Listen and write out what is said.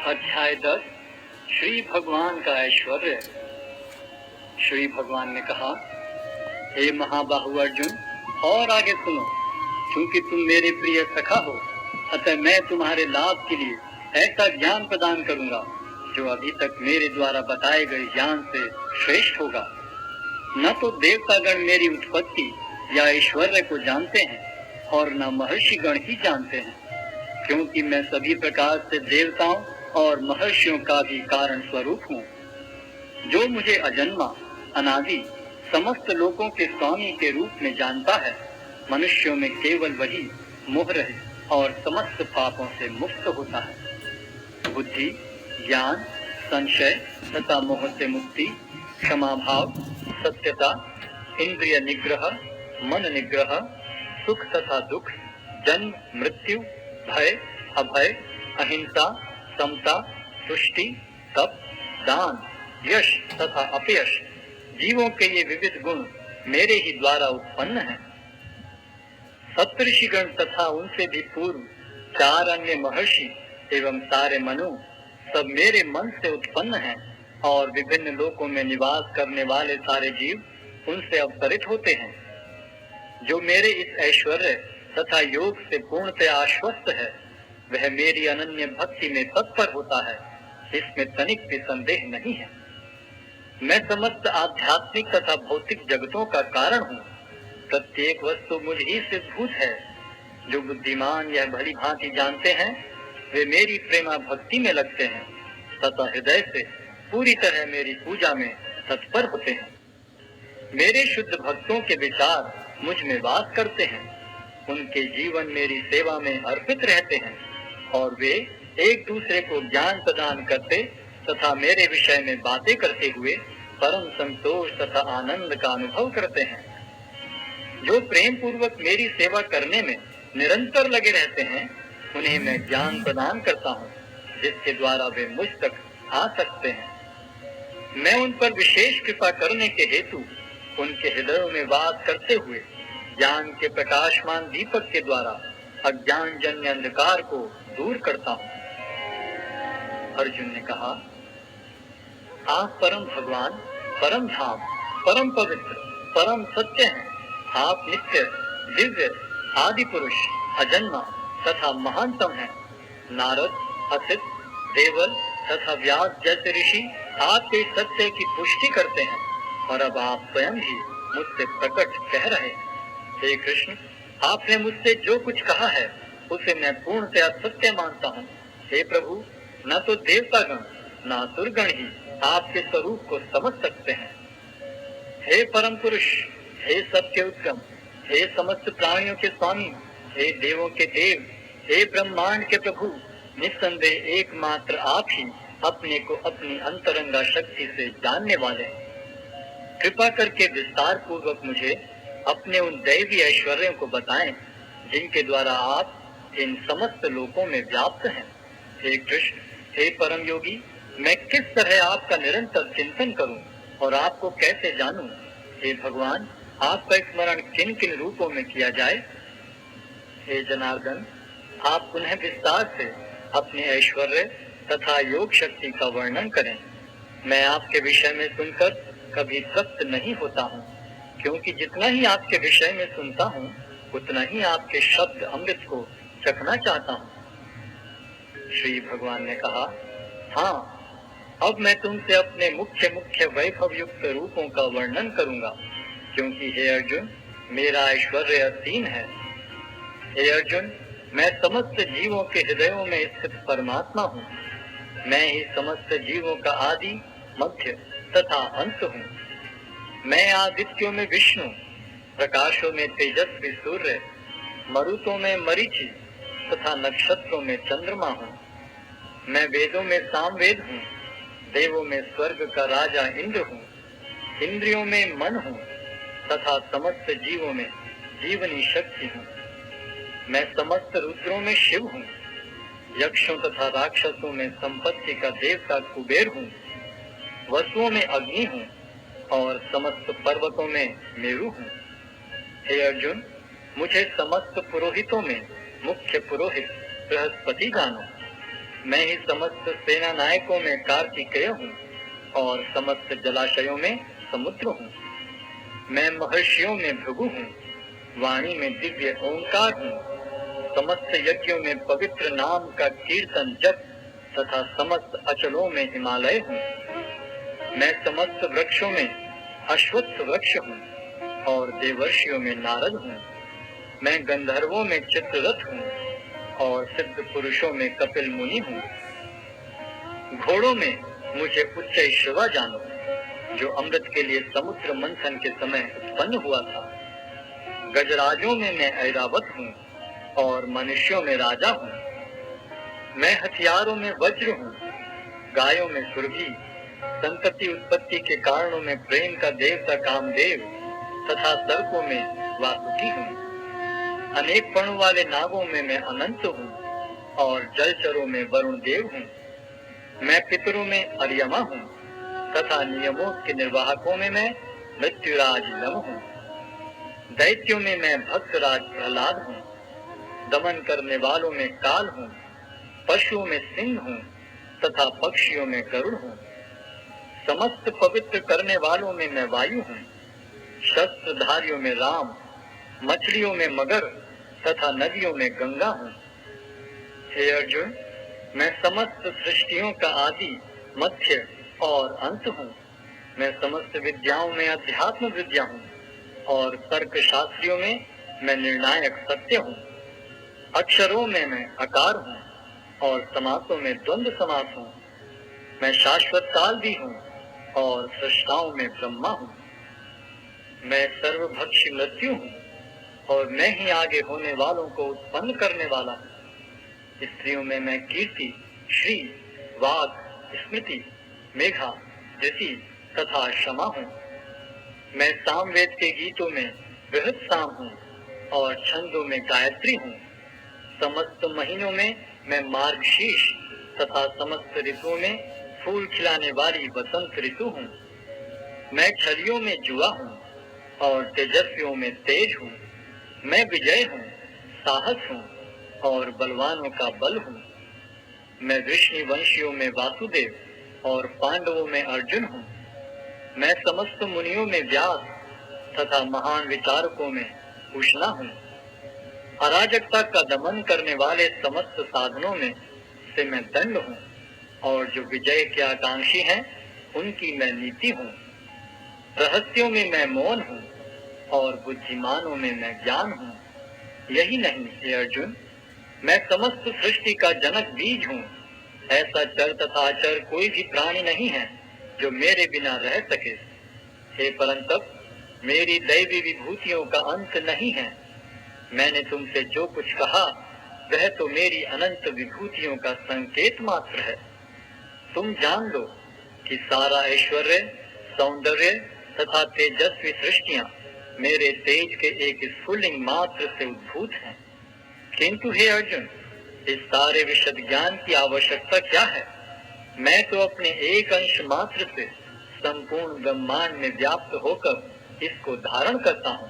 अध्याय 10 श्री भगवान का ऐश्वर्य। श्री भगवान ने कहा, हे महाबाहु अर्जुन, और आगे सुनो। क्योंकि तुम मेरे प्रिय सखा हो, अतः मैं तुम्हारे लाभ के लिए ऐसा ज्ञान प्रदान करूंगा जो अभी तक मेरे द्वारा बताए गए ज्ञान से श्रेष्ठ होगा। न तो देवतागण मेरी उत्पत्ति या ऐश्वर्य को जानते हैं और न महर्षिगण ही जानते हैं, क्योंकि मैं सभी प्रकार से देवताओं और महर्षियों का भी कारण स्वरूप हूँ। जो मुझे अजन्मा, अनादि, समस्त लोकों के स्वामी के रूप में जानता है, मनुष्यों में केवल वही मोह रहित और समस्त पापों से मुक्त होता है। बुद्धि, ज्ञान, संशय तथा मोह से मुक्ति, क्षमा भाव, सत्यता, इंद्रिय निग्रह, मन निग्रह, सुख तथा दुख, जन्म मृत्यु, भय अभय, अहिंसा, समता, तुष्टि, तप, दान, यश तथा अपयश, जीवों के ये विविध गुण मेरे ही द्वारा उत्पन्न हैं। सप्तऋषिगण तथा उनसे भी पूर्व 4 अन्य महर्षि एवं सारे मनु सब मेरे मन से उत्पन्न हैं और विभिन्न लोकों में निवास करने वाले सारे जीव उनसे अवतरित होते हैं। जो मेरे इस ऐश्वर्य तथा योग से पूर्णतः आश्वस्त है, वह मेरी अनन्य भक्ति में तत्पर होता है, इसमें तनिक भी संदेह नहीं है। मैं समस्त आध्यात्मिक तथा भौतिक जगतों का कारण हूँ। प्रत्येक वस्तु मुझ ही से भूत है। जो बुद्धिमान यह भली भांति जानते हैं, वे मेरी प्रेमा भक्ति में लगते हैं तथा हृदय से पूरी तरह मेरी पूजा में तत्पर होते हैं। मेरे शुद्ध भक्तों के विचार मुझ में वास करते हैं। उनके जीवन मेरी सेवा में अर्पित रहते हैं और वे एक दूसरे को ज्ञान प्रदान करते तथा मेरे विषय में बातें करते हुए परम संतोष तथा आनंद का अनुभव करते हैं। जो प्रेम पूर्वक मेरी सेवा करने में निरंतर लगे रहते हैं, उन्हें मैं ज्ञान प्रदान करता हूँ, जिसके द्वारा वे मुझ तक आ सकते हैं। मैं उन पर विशेष कृपा करने के हेतु उनके हृदयों में वास करते हुए ज्ञान के प्रकाशमान दीपक के द्वारा अज्ञान जन्य अंधकार को दूर करता हूँ। अर्जुन ने कहा, आप परम भगवान, परम धाम, परम पवित्र, परम सत्य हैं। आप नित्य, दिव्य, आदि पुरुष, अजन्मा तथा महानतम हैं। नारद, असित, देवल तथा व्यास जैसे ऋषि आपके सत्य की पुष्टि करते हैं और अब आप स्वयं ही मुझसे प्रकट कह रहे हैं। हे कृष्ण, आपने मुझसे जो कुछ कहा है उसे मैं पूर्णतया सत्य मानता हूँ। हे प्रभु, न तो देवतागण न असुरगण ही आपके स्वरूप को समझ सकते हैं। हे परम पुरुष, हे सबके उत्तम, हे समस्त प्राणियों के स्वामी, हे देवों के देव, हे ब्रह्मांड के प्रभु, निस्संदेह एकमात्र आप ही अपने को अपनी अंतरंगा शक्ति से जानने वाले हैं। कृपा करके विस्तार पूर्वक मुझे अपने उन दैवी ऐश्वर्यों को बताएं, जिनके द्वारा आप इन समस्त लोकों में व्याप्त हैं। हे कृष्ण, हे परम योगी, मैं किस तरह आपका निरंतर चिंतन करूं और आपको कैसे जानूं? हे भगवान, आपका स्मरण किन किन रूपों में किया जाए? हे जनार्दन, आप पुनः विस्तार से अपने ऐश्वर्य तथा योग शक्ति का वर्णन करें। मैं आपके विषय में सुनकर कभी तृप्त नहीं होता हूँ, क्योंकि जितना ही आपके विषय में सुनता हूँ, उतना ही आपके शब्द अमृत को चखना चाहता हूँ। श्री भगवान ने कहा, हाँ, अब मैं तुमसे अपने मुख्य मुख्य वैभव युक्त रूपों का वर्णन करूंगा, क्योंकि हे अर्जुन, मेरा ऐश्वर्य असीम है। हे अर्जुन, मैं समस्त जीवों के हृदयों में स्थित परमात्मा हूँ। मैं ही समस्त जीवों का आदि, मध्य तथा अंत हूँ। मैं आदित्यों में विष्णु, प्रकाशों में तेजस्वी सूर्य, मरुतों में मरीचि तथा नक्षत्रों में चंद्रमा हूँ। मैं वेदों में सामवेद हूँ, देवों में स्वर्ग का राजा इंद्र हूँ, इंद्रियों में मन हूँ तथा समस्त जीवों में जीवनी शक्ति हूँ। मैं समस्त रुद्रों में शिव हूँ, यक्षों तथा राक्षसों में संपत्ति का देवता कुबेर हूँ, वसुओं में अग्नि हूँ और समस्त पर्वतों में मेरु हूँ। हे अर्जुन, मुझे समस्त पुरोहितों में मुख्य पुरोहित बृहस्पति जानो। मैं ही समस्त सेना नायकों में कार्तिकेय हूँ और समस्त जलाशयों में समुद्र हूँ। मैं महर्षियों में भृगु हूँ, वाणी में दिव्य ओंकार हूँ, समस्त यज्ञों में पवित्र नाम का कीर्तन जप तथा समस्त अचलों में हिमालय हूँ। मैं समस्त वृक्षों में अश्वत्थ वृक्ष हूँ और देवर्षियों में नारद हूँ। मैं गंधर्वों में चित्ररथ हूँ और सिद्ध पुरुषों में कपिल मुनि हूँ। घोड़ों में मुझे उच्च श्रवा जानो, जो अमृत के लिए समुद्र मंथन के समय उत्पन्न हुआ था। गजराजों में मैं ऐरावत हूँ और मनुष्यों में राजा हूँ। मैं हथियारों में वज्र हूँ, गायों में सुरभि, संतति उत्पत्ति के कारणों में प्रेम का देवता कामदेव तथा सर्पों में वासुकी हूँ। अनेक पर्णों वाले नागों में मैं अनंत हूँ और जलचरों में वरुण देव हूँ। मैं पितरों में अर्यमा हूँ तथा नियमों के निर्वाहकों में मैं मृत्युराज यम हूँ। दैत्यों में मैं भक्तराज प्रहलाद हूँ, दमन करने वालों में काल हूँ, पशुओं में सिंह हूँ तथा पक्षियों में गरुड़ हूँ। समस्त पवित्र करने वालों में मैं वायु हूँ, शस्त्रधारियों में राम, मछलियों में मगर तथा नदियों में गंगा हूँ। हे अर्जुन, मैं समस्त सृष्टियों का आदि, मध्य और अंत हूँ। मैं समस्त विद्याओं में अध्यात्म विद्या हूँ और तर्क शास्त्रियों में मैं निर्णायक सत्य हूँ। अक्षरों में मैं आकार हूँ और समासों में द्वंद्व समास हूँ। मैं शाश्वत काल भी हूँ और सृष्टाओं में ब्रह्मा हूँ। मैं सर्वभक्षी मृत्यु हूँ और मैं ही आगे होने वालों को उत्पन्न करने वाला हूँ। स्त्रियों में मैं कीर्ति, श्री, वाग, स्मृति, मेघा, धृति तथा क्षमा हूँ। मैं सामवेद के गीतों में बृहत साम हूँ और छंदों में गायत्री हूँ। समस्त महीनों में मैं मार्गशीर्ष तथा समस्त ऋतुओं में फूल खिलाने वाली वसंत ऋतु हूँ। मैं छलियों में जुआ हूँ और तेजस्वियों में तेज हूँ। मैं विजय हूँ, साहस हूँ और बलवानों का बल हूँ। मैं वृष्णि वंशियों में वासुदेव और पांडवों में अर्जुन हूँ। मैं समस्त मुनियों में व्यास तथा महान विचारकों में उष्णा हूँ। अराजकता का दमन करने वाले समस्त साधनों में से मैं दंड हूँ और जो विजय के आकांक्षी हैं उनकी मैं नीति हूँ। रहस्यों में मैं मौन हूँ और बुद्धिमानों में मैं ज्ञान हूँ। यही नहीं हे अर्जुन, मैं समस्त सृष्टि का जनक बीज हूँ। ऐसा चर तथा अचर कोई भी प्राणी नहीं है जो मेरे बिना रह सके। हे परंतप, मेरी दैवी विभूतियों का अंत नहीं है। मैंने तुमसे जो कुछ कहा वह तो मेरी अनंत विभूतियों का संकेत मात्र है। तुम जान लो कि सारा ऐश्वर्य, सौंदर्य तथा तेजस्वी सृष्टियां मेरे तेज के एक स्फुलिंग मात्र से उद्भूत हैं। किंतु हे अर्जुन, इस सारे विशद ज्ञान की आवश्यकता क्या है? मैं तो अपने एक अंश मात्र से संपूर्ण ब्रह्मांड में व्याप्त होकर इसको धारण करता हूँ।